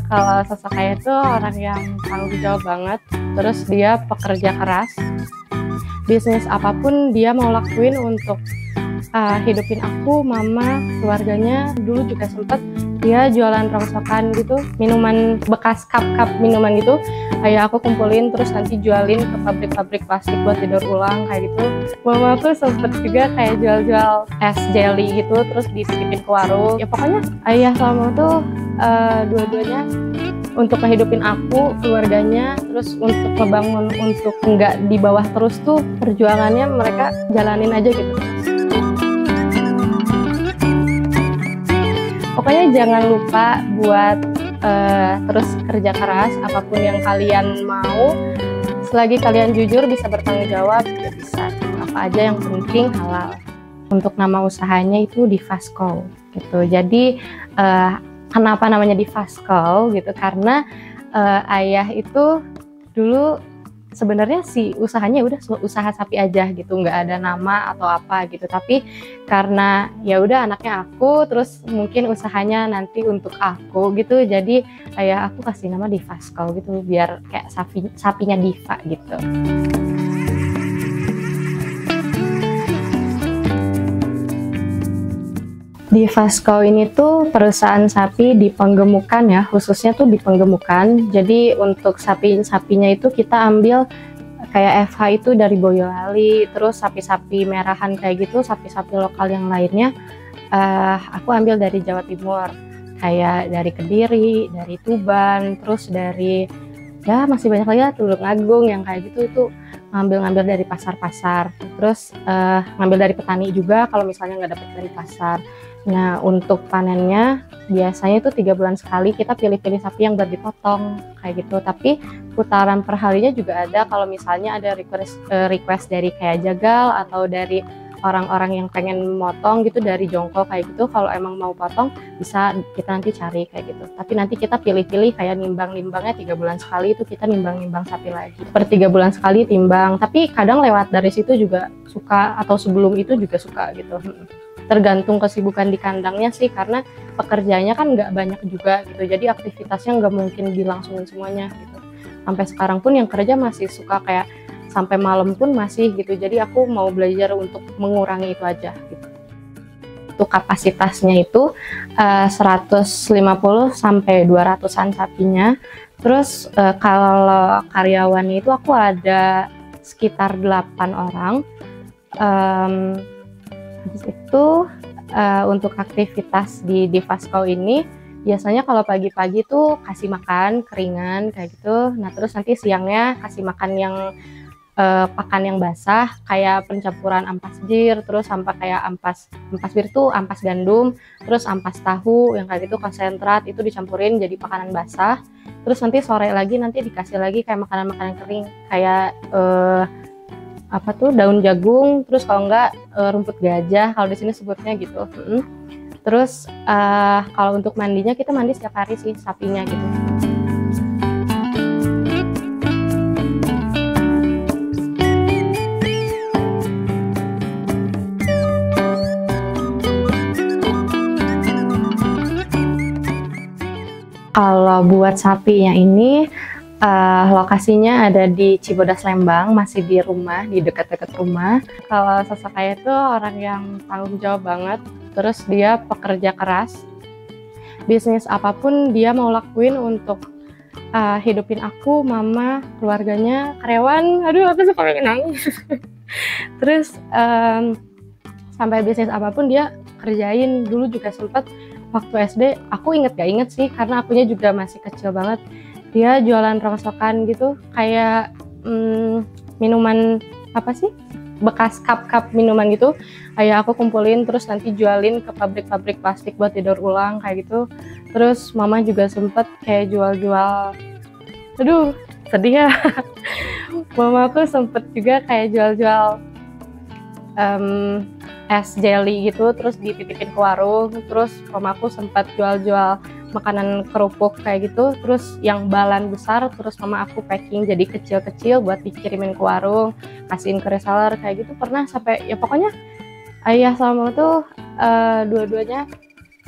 Kalau sosok ayah itu orang yang tanggung jawab banget, terus dia pekerja keras. Bisnis apapun dia mau lakuin untuk hidupin aku, mama, keluarganya. Dulu juga sempet dia jualan rongsokan gitu, minuman bekas cup minuman gitu. Kayak aku kumpulin terus nanti jualin ke pabrik-pabrik plastik buat tidur ulang kayak gitu. Mama aku sempet juga kayak jual-jual es jelly gitu, terus dititipin ke warung. Ya pokoknya ayah sama tuh dua-duanya untuk ngehidupin aku, keluarganya, terus untuk ngebangun untuk nggak di bawah terus tuh perjuangannya mereka jalanin aja gitu. Pokoknya jangan lupa buat terus kerja keras, apapun yang kalian mau, selagi kalian jujur bisa bertanggung jawab, ya bisa apa aja yang penting halal. Untuk nama usahanya itu Divasco gitu. Jadi kenapa namanya Divasco gitu? Karena ayah itu dulu sebenarnya sih usahanya udah usaha sapi aja gitu, nggak ada nama atau apa gitu. Tapi karena ya udah anaknya aku, terus mungkin usahanya nanti untuk aku gitu. Jadi ayah aku kasih nama Divasco gitu, biar kayak sapinya Diva gitu. Divasco ini tuh perusahaan sapi di Penggemukan ya, khususnya tuh di Penggemukan. Jadi untuk sapinya itu kita ambil kayak FH itu dari Boyolali, terus sapi-sapi merahan kayak gitu, sapi-sapi lokal yang lainnya aku ambil dari Jawa Timur, kayak dari Kediri, dari Tuban, terus dari ya masih banyak lagi ya, Tulungagung yang kayak gitu. Itu ngambil dari pasar-pasar, terus ngambil dari petani juga kalau misalnya nggak dapet dari pasar. Nah untuk panennya biasanya itu 3 bulan sekali kita pilih-pilih sapi yang udah dipotong kayak gitu. Tapi putaran per harinya juga ada kalau misalnya ada request dari kayak jagal atau dari orang-orang yang pengen motong gitu dari jongkok kayak gitu. Kalau emang mau potong bisa kita nanti cari kayak gitu. Tapi nanti kita pilih-pilih kayak nimbang-nimbangnya 3 bulan sekali itu kita nimbang-nimbang sapi lagi. Per 3 bulan sekali timbang. Tapi kadang lewat dari situ juga suka, atau sebelum itu juga suka gitu. Tergantung kesibukan di kandangnya sih, karena pekerjaannya kan nggak banyak juga gitu. Jadi aktivitasnya nggak mungkin dilangsungin semuanya gitu. Sampai sekarang pun yang kerja masih suka kayak sampai malam pun masih gitu. Jadi aku mau belajar untuk mengurangi itu aja gitu. Untuk kapasitasnya itu 150 sampai 200-an sapinya. Terus kalau karyawannya itu aku ada sekitar 8 orang. Habis itu untuk aktivitas di Divasco ini biasanya kalau pagi-pagi tuh kasih makan keringan kayak gitu. Nah terus nanti siangnya kasih makan yang pakan yang basah kayak pencampuran ampas bir, terus sampai kayak ampas bir tuh ampas gandum, terus ampas tahu yang kayak gitu konsentrat itu dicampurin jadi pakanan basah. Terus nanti sore lagi nanti dikasih lagi kayak makanan-makanan kering kayak apa tuh daun jagung, terus kalau enggak rumput gajah kalau di sini sebutnya gitu. Terus kalau untuk mandinya kita mandi setiap hari sih sapinya gitu. Kalau buat sapinya ini lokasinya ada di Cibodas Lembang, masih di rumah, di dekat-dekat rumah. Kalau sosok ayah itu orang yang tanggung jawab banget, terus dia pekerja keras. Bisnis apapun dia mau lakuin untuk hidupin aku, mama, keluarganya, karyawan. Aduh, aku suka nangis. Terus sampai bisnis apapun dia kerjain. Dulu juga sempat waktu SD, aku gak inget sih, karena akunya juga masih kecil banget. Dia jualan rongsokan gitu, kayak minuman apa sih, bekas cup minuman gitu. Kayak aku kumpulin terus nanti jualin ke pabrik-pabrik plastik buat tidur ulang kayak gitu. Terus mama juga sempet kayak jual-jual, aduh sedih ya. Mama aku sempet juga kayak jual-jual es jelly gitu, terus dititipin ke warung. Terus mama aku sempat jual-jual makanan kerupuk kayak gitu, terus yang balan besar, terus mama aku packing jadi kecil-kecil buat dikirimin ke warung, kasihin ke reseller kayak gitu. Pernah sampai ya pokoknya ayah sama mama tuh dua-duanya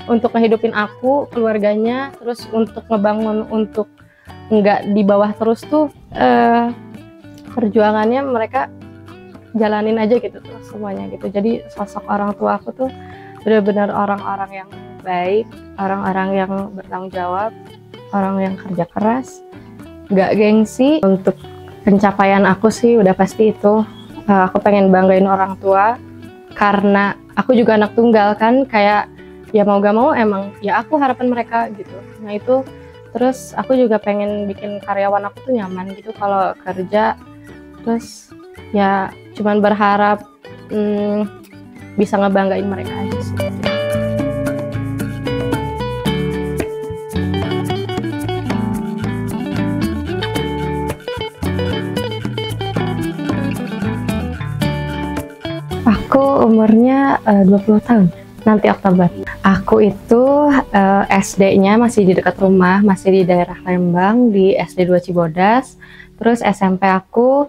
untuk ngehidupin aku, keluarganya, terus untuk ngebangun untuk nggak di bawah terus tuh, perjuangannya mereka jalanin aja gitu terus semuanya gitu. Jadi sosok orang tua aku tuh benar-benar orang-orang yang baik, orang-orang yang bertanggung jawab, orang yang kerja keras, nggak gengsi. Untuk pencapaian aku sih udah pasti itu, aku pengen banggain orang tua karena aku juga anak tunggal kan, kayak ya mau gak mau emang ya aku harapan mereka gitu. Nah itu, terus aku juga pengen bikin karyawan aku tuh nyaman gitu kalau kerja. Terus ya cuman berharap bisa ngebanggain mereka aja sih. Aku umurnya 20 tahun nanti Oktober. Aku itu SD-nya masih di dekat rumah, masih di daerah Lembang, di SD 2 Cibodas. Terus SMP aku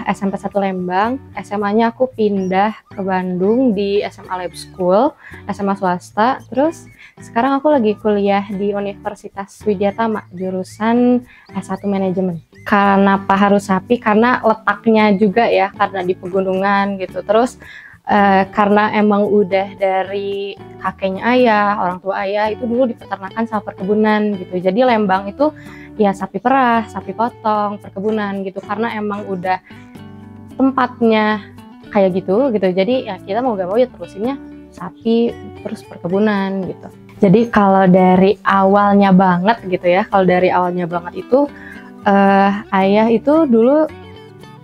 SMP 1 Lembang, SMA-nya aku pindah ke Bandung di SMA Lab School, SMA swasta. Terus sekarang aku lagi kuliah di Universitas Widyatama, jurusan S1 Manajemen. Kenapa harus Sapi? Karena letaknya juga ya, karena di pegunungan gitu. Terus karena emang udah dari kakeknya ayah, orang tua ayah itu dulu dipeternakan sama perkebunan gitu. Jadi Lembang itu ya sapi perah, sapi potong, perkebunan gitu. Karena emang udah tempatnya kayak gitu. Jadi ya kita mau gak mau ya terusinnya sapi terus perkebunan gitu. Jadi kalau dari awalnya banget gitu ya, itu ayah itu dulu,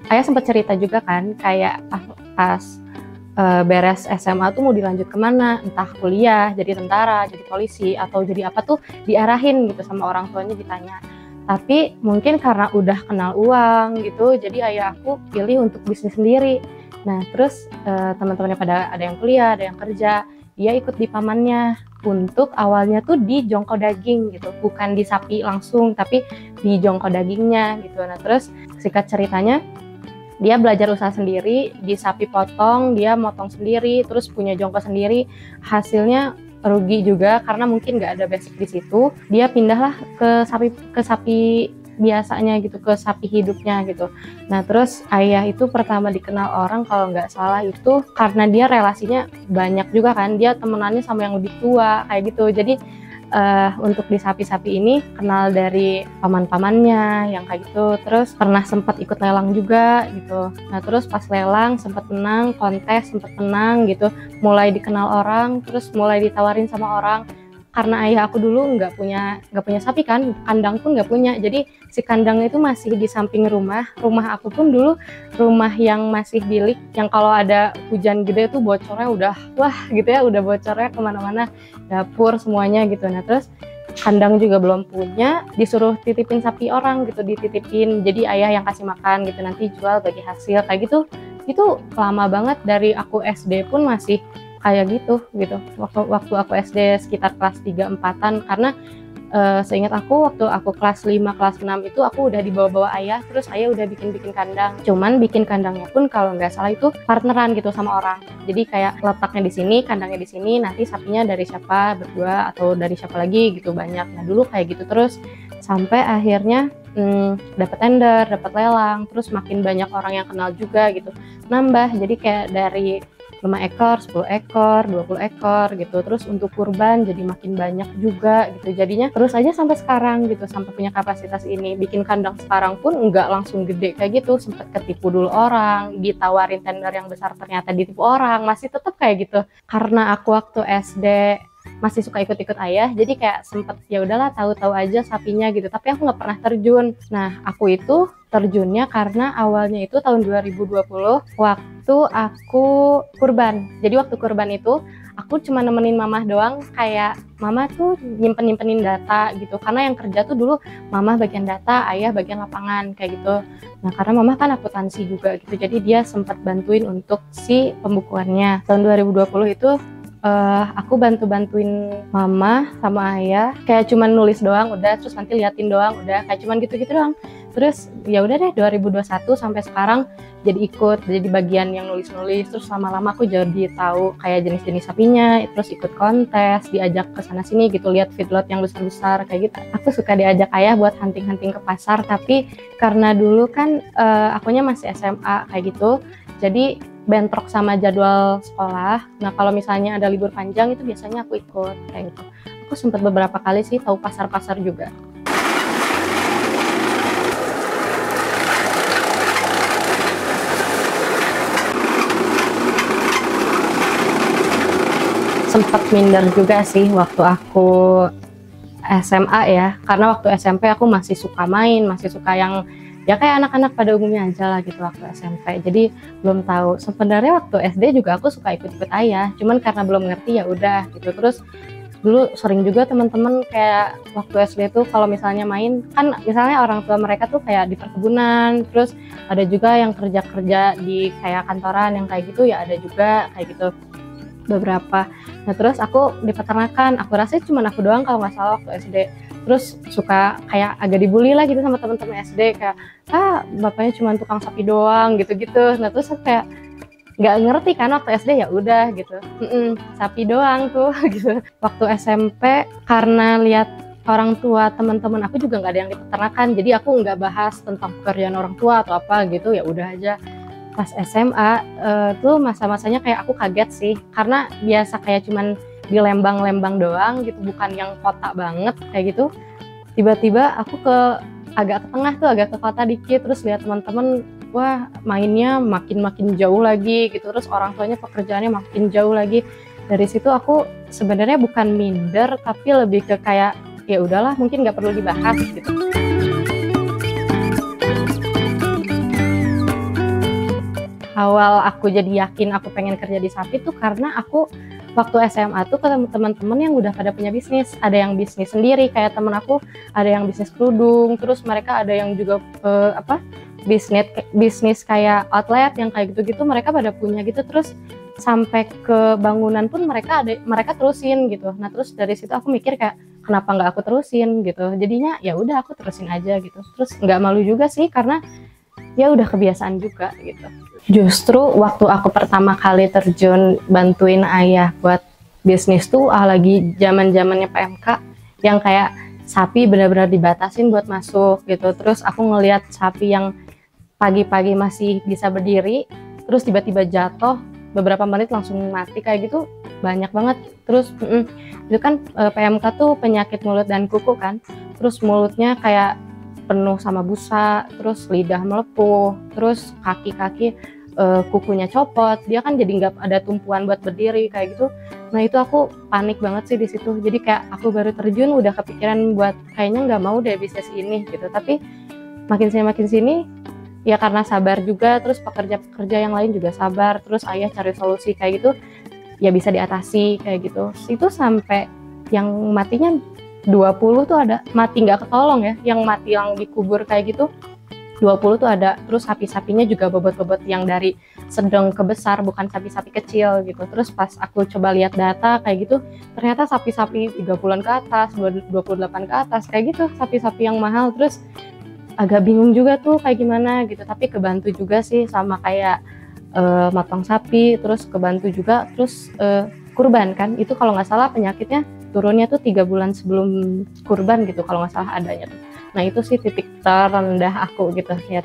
ayah sempat cerita juga kan, kayak pas beres SMA tuh mau dilanjut kemana, entah kuliah, jadi tentara, jadi polisi, atau jadi apa tuh diarahin gitu sama orang tuanya, ditanya. Tapi mungkin karena udah kenal uang gitu, jadi ayah aku pilih untuk bisnis sendiri. Nah terus teman-temannya pada ada yang kuliah, ada yang kerja, dia ikut di pamannya untuk awalnya tuh di jongkok daging gitu, bukan di sapi langsung, tapi di jongkok dagingnya gitu. Nah terus singkat ceritanya, dia belajar usaha sendiri, di sapi potong, dia motong sendiri, terus punya jongkok sendiri. Hasilnya rugi juga karena mungkin nggak ada basic di situ. Dia pindahlah ke sapi biasanya gitu, ke sapi hidupnya gitu. Nah terus ayah itu pertama dikenal orang kalau nggak salah itu karena dia relasinya banyak juga kan, dia temenannya sama yang lebih tua kayak gitu. Jadi untuk di sapi-sapi ini kenal dari paman-pamannya yang kayak gitu. Terus pernah sempat ikut lelang juga gitu. Nah terus pas lelang sempat menang, kontes sempat menang gitu, mulai dikenal orang, terus mulai ditawarin sama orang. Karena ayah aku dulu nggak punya sapi kan, kandang pun nggak punya. Jadi si kandang itu masih di samping rumah aku pun dulu rumah yang masih bilik, yang kalau ada hujan gede tuh bocornya udah wah gitu ya, udah bocornya kemana-mana, dapur semuanya gitu. Nah terus kandang juga belum punya, disuruh titipin sapi orang gitu, dititipin, jadi ayah yang kasih makan gitu, nanti jual bagi hasil kayak gitu. Itu lama banget, dari aku SD pun masih kayak gitu. Waktu aku SD sekitar kelas 3-4an, karena seingat aku waktu aku kelas 5, kelas 6 itu aku udah dibawa-bawa ayah, terus ayah udah bikin kandang. Cuman bikin kandangnya pun kalau nggak salah itu partneran gitu sama orang. Jadi kayak letaknya di sini, kandangnya di sini, nanti sapinya dari siapa, berdua atau dari siapa lagi gitu, banyak. Nah dulu kayak gitu terus sampai akhirnya dapat tender, dapat lelang, terus makin banyak orang yang kenal juga gitu, nambah. Jadi kayak dari 5 ekor, 10 ekor, 20 ekor gitu. Terus untuk kurban jadi makin banyak juga gitu. Jadinya terus aja sampai sekarang gitu, sampai punya kapasitas ini. Bikin kandang sekarang pun nggak langsung gede kayak gitu. Sempet ketipu dulu orang, ditawarin tender yang besar ternyata ditipu orang, masih tetap kayak gitu. Karena aku waktu SD masih suka ikut-ikut ayah, jadi kayak sempet ya udahlah tahu-tahu aja sapinya gitu, tapi aku nggak pernah terjun. Nah aku itu terjunnya karena awalnya itu tahun 2020 waktu aku kurban. Jadi waktu kurban itu aku cuma nemenin mama doang, kayak mama tuh nyimpenin data gitu, karena yang kerja tuh dulu mama bagian data, ayah bagian lapangan kayak gitu. Nah karena mama kan akuntansi juga gitu, jadi dia sempat bantuin untuk si pembukuannya. Tahun 2020 itu aku bantuin mama sama ayah, kayak cuman nulis doang udah, terus nanti liatin doang udah, kayak cuman gitu-gitu doang. Terus ya udah deh 2021 sampai sekarang jadi ikut, jadi bagian yang nulis-nulis. Terus lama-lama aku jadi tahu kayak jenis-jenis sapinya, terus ikut kontes, diajak ke sana sini gitu, lihat feedlot yang besar-besar kayak gitu. Aku suka diajak ayah buat hunting-hunting ke pasar, tapi karena dulu kan akunya masih SMA kayak gitu, jadi bentrok sama jadwal sekolah. Nah kalau misalnya ada libur panjang itu biasanya aku ikut kayak gitu. Aku sempat beberapa kali sih tahu pasar-pasar juga. Sempat minder juga sih waktu aku SMA ya, karena waktu SMP aku masih suka main, masih suka yang ya kayak anak-anak pada umumnya aja lah gitu waktu SMP. Jadi belum tahu. Sebenarnya waktu SD juga aku suka ikut-ikut ayah, cuman karena belum ngerti ya udah gitu. Terus dulu sering juga teman-teman kayak waktu SD tuh kalau misalnya main kan, misalnya orang tua mereka tuh kayak di perkebunan, terus ada juga yang kerja-kerja di kayak kantoran yang kayak gitu ya, ada juga kayak gitu beberapa. Nah terus aku di peternakan, aku rasa cuma aku doang kalau nggak salah waktu SD. Terus suka kayak agak dibully lah gitu sama teman-teman SD, kayak bapaknya cuma tukang sapi doang gitu-gitu. Nah terus aku kayak nggak ngerti kan waktu SD, ya udah gitu, sapi doang tuh gitu. Waktu SMP karena lihat orang tua teman-teman aku juga nggak ada yang di peternakan, jadi aku nggak bahas tentang pekerjaan orang tua atau apa gitu, ya udah aja. Pas SMA tuh masa-masanya kayak aku kaget sih, karena biasa kayak cuman di Lembang-Lembang doang gitu, bukan yang kota banget kayak gitu. Tiba-tiba aku agak ke tengah tuh, agak ke kota dikit, terus lihat teman-teman wah mainnya makin jauh lagi gitu, terus orang tuanya pekerjaannya makin jauh lagi. Dari situ aku sebenarnya bukan minder, tapi lebih ke kayak ya udahlah mungkin nggak perlu dibahas gitu. Awal aku jadi yakin aku pengen kerja di sapi tuh karena aku waktu SMA tuh ketemu teman-teman yang udah pada punya bisnis. Ada yang bisnis sendiri, kayak temen aku ada yang bisnis kerudung, terus mereka ada yang juga bisnis kayak outlet yang kayak gitu-gitu, mereka pada punya gitu. Terus sampai ke bangunan pun mereka terusin gitu. Nah terus dari situ aku mikir kayak kenapa nggak aku terusin gitu. Jadinya ya udah aku terusin aja gitu. Terus nggak malu juga sih karena ya udah kebiasaan juga gitu. Justru waktu aku pertama kali terjun bantuin ayah buat bisnis tuh lagi zaman-zamannya PMK, yang kayak sapi benar-benar dibatasin buat masuk gitu. Terus aku ngelihat sapi yang pagi-pagi masih bisa berdiri, terus tiba-tiba jatuh beberapa menit langsung mati kayak gitu, banyak banget. Terus itu kan PMK tuh penyakit mulut dan kuku kan, terus mulutnya kayak penuh sama busa, terus lidah melepuh, terus kaki-kaki kukunya copot, dia kan jadi nggak ada tumpuan buat berdiri kayak gitu. Nah itu aku panik banget sih di situ. Jadi kayak aku baru terjun udah kepikiran buat kayaknya nggak mau deh bisnis ini gitu. Tapi makin sini ya karena sabar juga, terus pekerja-pekerja yang lain juga sabar, terus ayah cari solusi kayak gitu, ya bisa diatasi kayak gitu. Itu sampai yang matinya 20 tuh ada, mati nggak ketolong ya, yang mati yang dikubur kayak gitu 20 tuh ada. Terus sapi-sapinya juga bobot-bobot yang dari sedang ke besar, bukan sapi-sapi kecil gitu. Terus pas aku coba lihat data kayak gitu, ternyata sapi-sapi 30-an ke atas, 28 ke atas kayak gitu, sapi-sapi yang mahal. Terus agak bingung juga tuh kayak gimana gitu, tapi kebantu juga sih sama kayak motong sapi, terus kebantu juga. Terus kurban kan, itu kalau nggak salah penyakitnya turunnya tuh 3 bulan sebelum kurban gitu kalau nggak salah adanya tuh. Nah itu sih titik terendah aku gitu ya,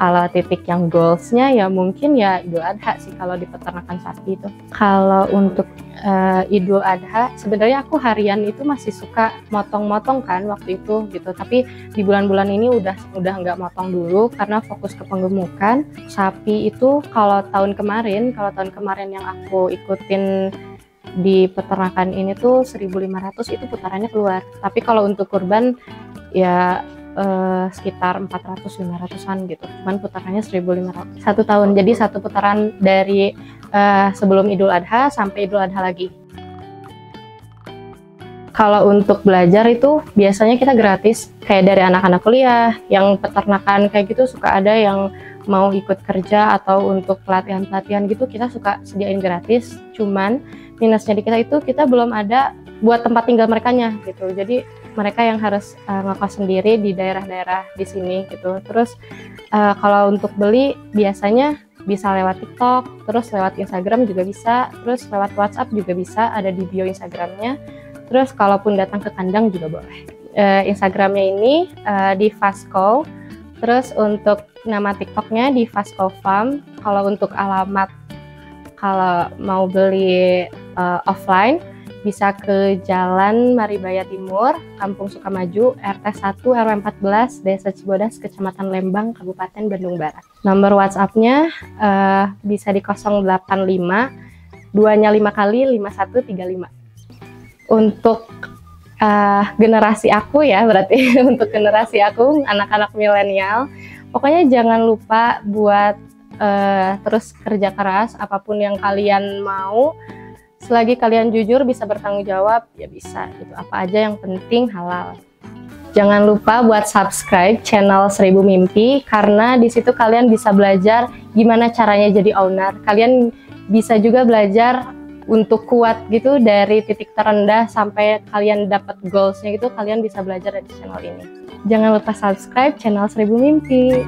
kalau titik yang goalsnya ya mungkin ya Idul Adha sih kalau di peternakan sapi itu. Kalau untuk Idul Adha sebenarnya aku harian itu masih suka motong-motong kan waktu itu gitu, tapi di bulan-bulan ini udah nggak motong dulu karena fokus ke penggemukan. Sapi itu kalau tahun kemarin yang aku ikutin di peternakan ini tuh 1.500 itu putarannya keluar. Tapi kalau untuk kurban ya sekitar 400-500an gitu. Cuman putarannya 1.500 satu tahun. Jadi satu putaran dari sebelum Idul Adha sampai Idul Adha lagi. Kalau untuk belajar itu biasanya kita gratis, kayak dari anak-anak kuliah yang peternakan kayak gitu, suka ada yang mau ikut kerja atau untuk pelatihan-pelatihan gitu kita suka sediain gratis. Cuman minusnya di kita itu kita belum ada buat tempat tinggal merekanya gitu. Jadi mereka yang harus ngekos sendiri di daerah-daerah di sini gitu. Terus kalau untuk beli biasanya bisa lewat TikTok, terus lewat Instagram juga bisa, terus lewat WhatsApp juga bisa, ada di bio Instagramnya. Terus kalaupun datang ke kandang juga boleh. Instagramnya ini di Vasco. Terus untuk nama TikToknya di Vasco Farm. Kalau untuk alamat, kalau mau beli offline, bisa ke Jalan Maribaya Timur, Kampung Sukamaju, RT 1 RW 14, Desa Cibodas, Kecamatan Lembang, Kabupaten Bandung Barat. Nomor WhatsApp-nya bisa di 085 2-nya 5 kali 5135. Untuk generasi aku ya, berarti untuk generasi aku, anak-anak milenial, pokoknya jangan lupa buat terus kerja keras, apapun yang kalian mau. Selagi kalian jujur, bisa bertanggung jawab, ya bisa gitu. Apa aja yang penting halal. Jangan lupa buat subscribe channel 1000 Mimpi, karena di situ kalian bisa belajar gimana caranya jadi owner. Kalian bisa juga belajar untuk kuat gitu dari titik terendah sampai kalian dapat goalsnya gitu. Kalian bisa belajar dari channel ini. Jangan lupa subscribe channel 1000 Mimpi.